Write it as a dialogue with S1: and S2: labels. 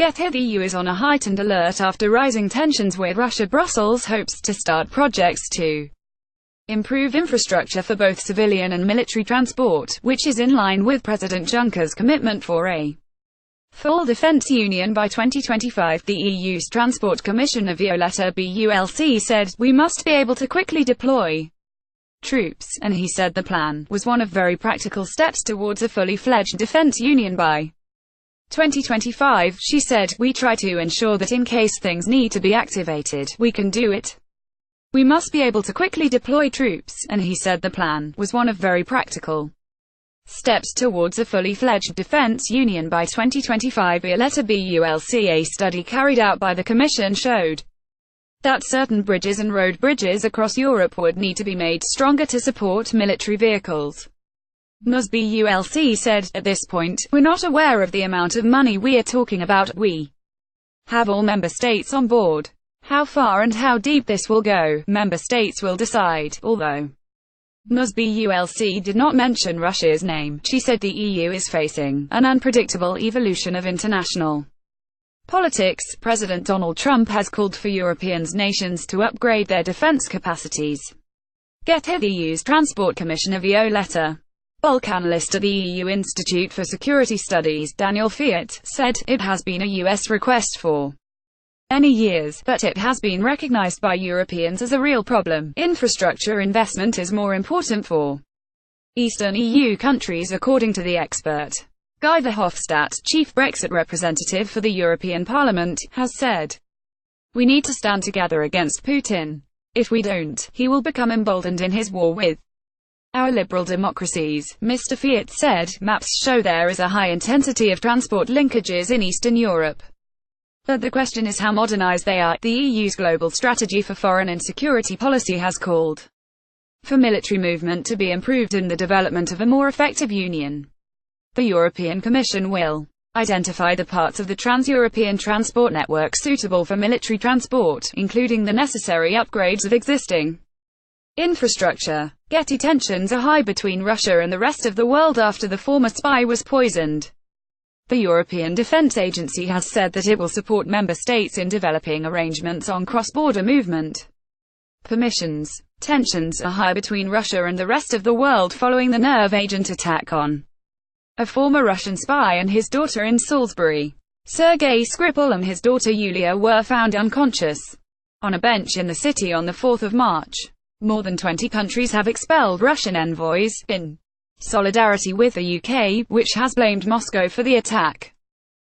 S1: GETTYThe EU is on a heightened alert after rising tensions with Russia. Brussels hopes to start projects to improve infrastructure for both civilian and military transport, which is in line with President Juncker's commitment for a full defence union by 2025. The EU's Transport Commissioner Violeta Bulc said, "We must be able to quickly deploy troops," and he said the plan was one of very practical steps towards a fully-fledged defence union by 2025. She said, "We try to ensure that in case things need to be activated, we can do it. We must be able to quickly deploy troops," and he said the plan was one of very practical steps towards a fully-fledged defence union by 2025. Violeta Bulc A study carried out by the Commission showed that certain bridges and road bridges across Europe would need to be made stronger to support military vehicles. Ms. Bulc said, "At this point, we're not aware of the amount of money we are talking about. We have all member states on board. How far and how deep this will go, member states will decide." Although Ms. Bulc did not mention Russia's name, she said the EU is facing an unpredictable evolution of international politics. President Donald Trump has called for European nations to upgrade their defense capacities. GETTYThe EU's Transport Commissioner Violeta Bulc A, analyst at the EU Institute for Security Studies, Daniel Fiat, said, "It has been a US request for many years, but it has been recognized by Europeans as a real problem. Infrastructure investment is more important for Eastern EU countries," according to the expert. Guy Verhofstadt, chief Brexit representative for the European Parliament, has said, "We need to stand together against Putin. If we don't, he will become emboldened in his war with our liberal democracies." Mr. Fiat said, "Maps show there is a high intensity of transport linkages in Eastern Europe. But the question is how modernized they are." The EU's global strategy for foreign and security policy has called for military movement to be improved and the development of a more effective union. The European Commission will identify the parts of the trans-European transport network suitable for military transport, including the necessary upgrades of existing infrastructure. Getty tensions are high between Russia and the rest of the world after the former spy was poisoned. The European Defence Agency has said that it will support member states in developing arrangements on cross-border movement permissions. Tensions are high between Russia and the rest of the world following the nerve agent attack on a former Russian spy and his daughter in Salisbury. Sergei Skripal and his daughter Yulia were found unconscious on a bench in the city on the 4th of March. More than 20 countries have expelled Russian envoys, in solidarity with the UK, which has blamed Moscow for the attack.